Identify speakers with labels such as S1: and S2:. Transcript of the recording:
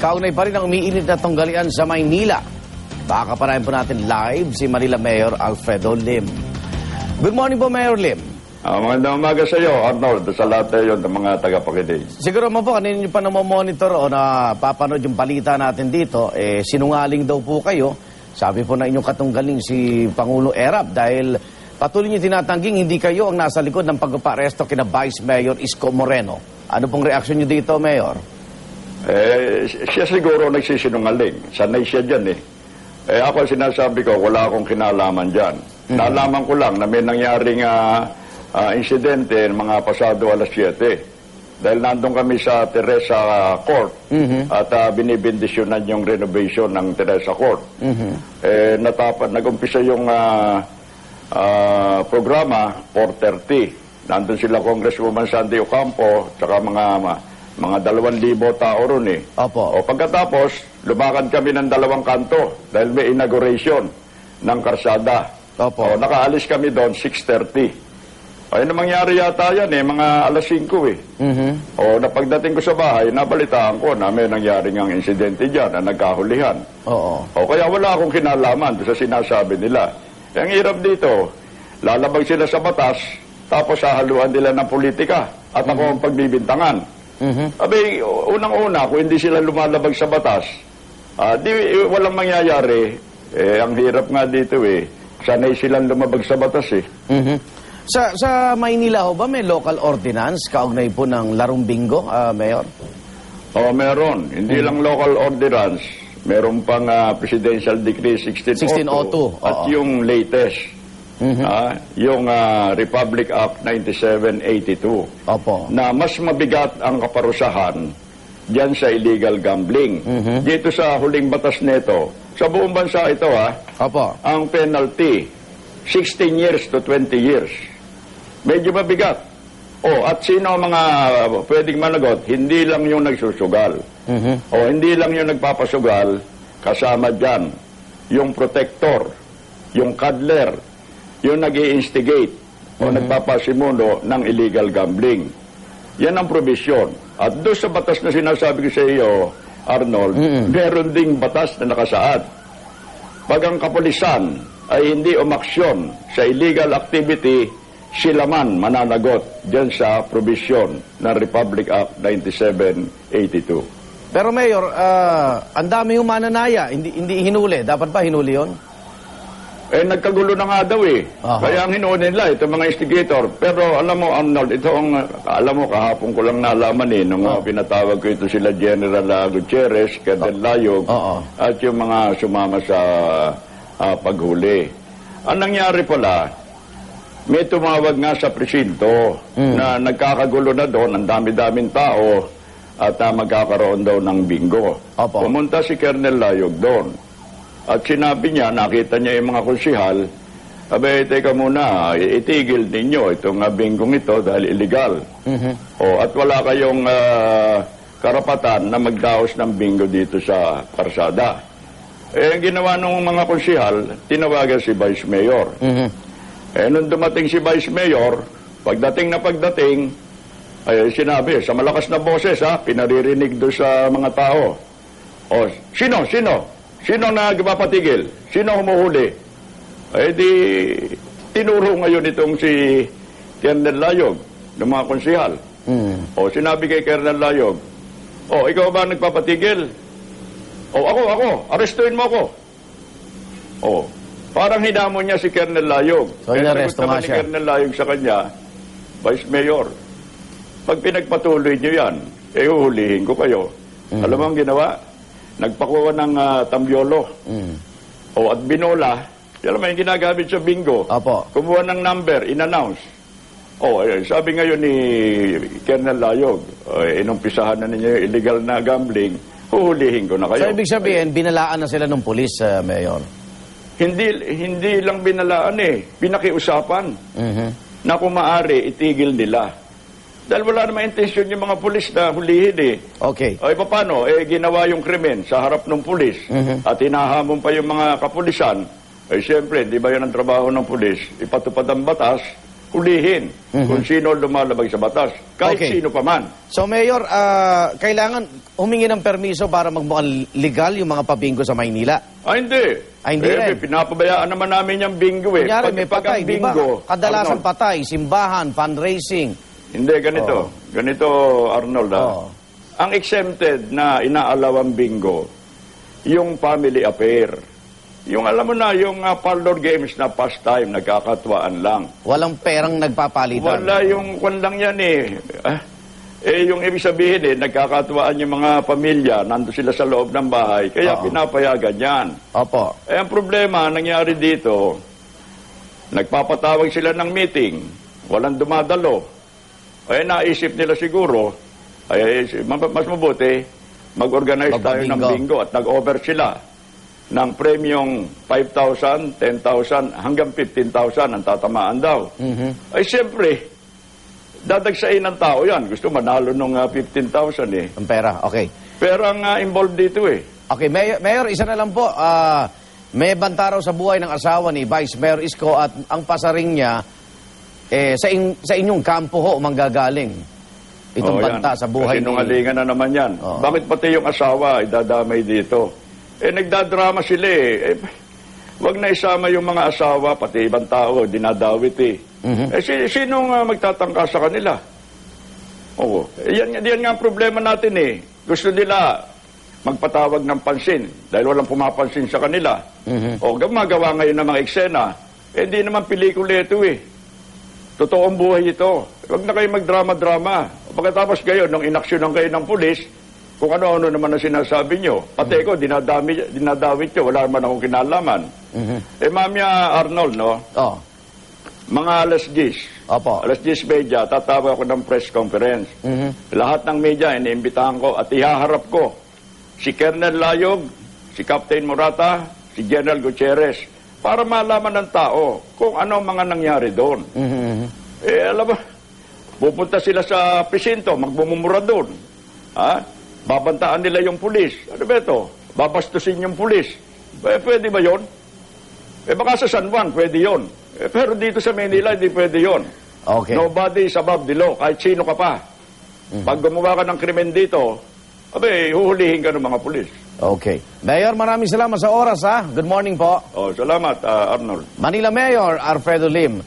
S1: Kaugnay pa rin ang umiinit na tunggalian sa Maynila. Pakaparayan po natin live si Manila Mayor Alfredo Lim. Good morning po, Mayor Lim.
S2: Magandang umaga sa iyo, Arnold, sa lahat ng mga tagapakinig.
S1: Siguro mo po, kanina nyo pa namomonitor o napapanood yung balita natin dito, sinungaling daw po kayo. Sabi po na inyong katunggaling si Pangulo Erap dahil patuloy nyo tinatangging hindi kayo ang nasa likod ng pagpapa-aresto kina Vice Mayor Isko Moreno. Ano pong reaksyon nyo dito, Mayor?
S2: Siya siguro nagsisinungaling. Sanay siya dyan ako sinasabi ko, wala akong kinalaman dyan. Nalaman ko lang na may nangyaring insidente mga pasado alas 7. Dahil nandun kami sa Teresa Court at binibindisyonan yung renovation ng Teresa Court. Nag-umpisa yung programa 4:30. Nandun sila Congresswoman Sandy Ocampo tsaka mga 2,000 tao ron
S1: Opo.
S2: O pagkatapos, lumakad kami ng 2 kanto dahil may inauguration ng karsada.
S1: Opo.
S2: O nakaalis kami doon 6:30. Ay na mangyari yata yan mga alas 5 O napagdating ko sa bahay, nabalitaan ko na may nangyaring ang insidente dyan na nagkahulihan.
S1: Oo.
S2: O kaya wala akong kinalaman sa sinasabi nila. Ang hirap dito, lalabag sila sa batas, tapos hahaluan nila ng politika at ako ang pagbibintangan. Abi, unang-una, kung hindi sila lumalabag sa batas, walang mangyayari. Ang hirap nga dito sanay silang lumabag sa batas
S1: Sa Maynila ho ba may local ordinance kaugnay po ng larong bingo, Mayor?
S2: Meron. Hindi lang local ordinance. Meron pang Presidential Decree 1602. At yung latest, yung Republic Act 9782.
S1: Opo.
S2: Na mas mabigat ang kaparusahan diyan sa illegal gambling. Dito sa huling batas nito, sa buong bansa ito
S1: Opo.
S2: ang penalty 16 years to 20 years. Medyo mabigat. At sino ang mga pwedeng managot? Hindi lang yung nagsusugal. Hindi lang yung nagpapasugal, kasama dyan yung protector, yung cuddler, yung nag-i-instigate o nagpapasimuno ng illegal gambling. Yan ang provision. At doon sa batas na sinasabi ko sa iyo, Arnold, meron ding batas na nakasaad. Pag ang kapulisan ay hindi umaksyon sa illegal activity, sila man mananagot dyan sa provision ng Republic Act 9782.
S1: Pero Mayor, ang dami yung mananaya, hindi hinuli. Dapat ba hinuli yun?
S2: Nagkagulo na nga daw Kaya ang hinuunin nila, ito mga instigator. Pero alam mo, Arnold, alam mo, kahapon ko lang nalaman nung pinatawag ko ito sila General Gutierrez, Colonel Layog, at yung mga sumama sa paghuli. Ang nangyari pala, may tumawag nga sa presinto na nagkakagulo na doon, ang dami-daming tao, at magkakaroon daw ng bingo. Pumunta si Colonel Layog doon. At sinabi niya, nakita niya yung mga konsihal, teka muna, itigil ninyo itong bingong ito dahil illegal. At wala kayong karapatan na magdaos ng bingo dito sa karsada. Ang ginawa ng mga konsihal, tinawagan si Vice Mayor. Nung dumating si Vice Mayor, pagdating, sinabi, sa malakas na boses, pinaririnig doon sa mga tao. Sino? Sino nagpapatigil? Sino humuhuli? Tinuro ngayon itong si Colonel Layog ng mga konsihal. Sinabi kay Colonel Layog, ikaw ba nagpapatigil? Ako. Arestuin mo ako. Parang hinamon niya si Colonel Layog.
S1: So, inaresto nga siya.
S2: Ni Colonel Layog sa kanya, Vice Mayor, pag pinagpatuloy niyo yan, huhulihin ko kayo. Alam mo ang ginawa? Nagpakuha ng tambyolo. At binola, alam mo yung ginagamit sa bingo. Kumuha ng number, in-announce. Sabi ngayon ni Colonel Layog, inumpisahan na ninyo yung illegal na gambling, huhulihin ko na kayo.
S1: So, ibig sabihin, binalaan na sila ng pulis, Mayor?
S2: Hindi lang binalaan pinakiusapan na kung maaari, itigil nila. Dahil wala naman intensyon yung mga pulis na hulihin
S1: Okay.
S2: Paano? Ginawa yung krimen sa harap ng pulis at hinahamon pa yung mga kapulisan. Siyempre, di ba yan ang trabaho ng pulis? Ipatupad ang batas hulihin kung sino lumalabag sa batas. Kahit
S1: Okay.
S2: sino pa man.
S1: So, Mayor, kailangan humingi ng permiso para magmukhang legal yung mga pabingo sa Maynila.
S2: Hindi.
S1: Hindi rin.
S2: Pinapabayaan naman namin yung bingo eh.
S1: Kunyari, may patay,
S2: ang
S1: di ba?
S2: bingo,
S1: Kadalasan
S2: Arnold,
S1: patay, simbahan, fundraising.
S2: Hindi, ganito. Ganito, Arnold.
S1: Oo.
S2: Ang exempted na inaalaw ang bingo, yung family affair. Yung alam mo na, yung parlor games na pastime, nagkakatuwaan lang.
S1: Walang perang nagpapalitan.
S2: Wala yung kwan lang yan eh. Yung ibig sabihin nagkakatuwaan yung mga pamilya, nando sila sa loob ng bahay, kaya
S1: Oo.
S2: pinapayagan yan.
S1: Opo.
S2: Ang problema, nangyari dito, nagpapatawag sila ng meeting, walang dumadalo. Naisip nila siguro, mas mabuti, mag-organize tayo ng bingo at nag-over sila ng premium 5,000, 10,000, hanggang 15,000 ang tatamaan daw. Siyempre, dadagsain ng tao yan. Gusto manalo nung 15,000 eh.
S1: Ang pera, okay.
S2: Pero ang involved dito eh.
S1: Okay, Mayor, isa na lang po. May banta raw sa buhay ng asawa ni Vice Mayor Isko at ang pasaring niya sa inyong kampo ho manggagaling. Itong banta sa buhay
S2: Kasi nungalingan na naman yan.
S1: Oo.
S2: Bakit pati yung asawa idadamay dito? Nagdadrama sila eh. Wag na isama yung mga asawa, pati ibang tao, dinadawit eh. Sinong magtatangka sa kanila? Oo. Yan nga ang problema natin eh. Gusto nila magpatawag ng pansin dahil walang pumapansin sa kanila. O gumagawa ngayon ng mga eksena. Hindi naman pelikula ito eh. Totoong buhay ito. Huwag na kayo magdrama-drama. Pagkatapos kayo, nung inaksyonan kayo ng pulis, kung ano-ano naman ang sinasabi nyo. Pati ko, dinadawit nyo. Wala naman akong kinalaman. Mamaya Arnold, no?
S1: Oh.
S2: Mga alas 10.
S1: Opo.
S2: Alas 10:30, tatawag ako ng press conference. Lahat ng media, iniimbitahan ko at ihaharap ko si Colonel Layog, si Captain Morata, si General Gutierrez, para malaman ng tao kung ano ang mga nangyari doon. Alam mo, pupunta sila sa presinto, magbumumura doon. Babantaan nila yung pulis. Ano ba ito? Babastusin yung pulis. Pwede ba yon? Baka sa San Juan, pwede yon. Pero dito sa Manila, hindi pwede yon.
S1: Okay.
S2: Nobody is above the law, kahit sino ka pa. Pag gumawa ka ng krimen dito, huhulihin ka ng mga pulis.
S1: Okay. Mayor, maraming salamat sa oras ha. Good morning po.
S2: Salamat, Arnold.
S1: Manila Mayor Alfredo Lim.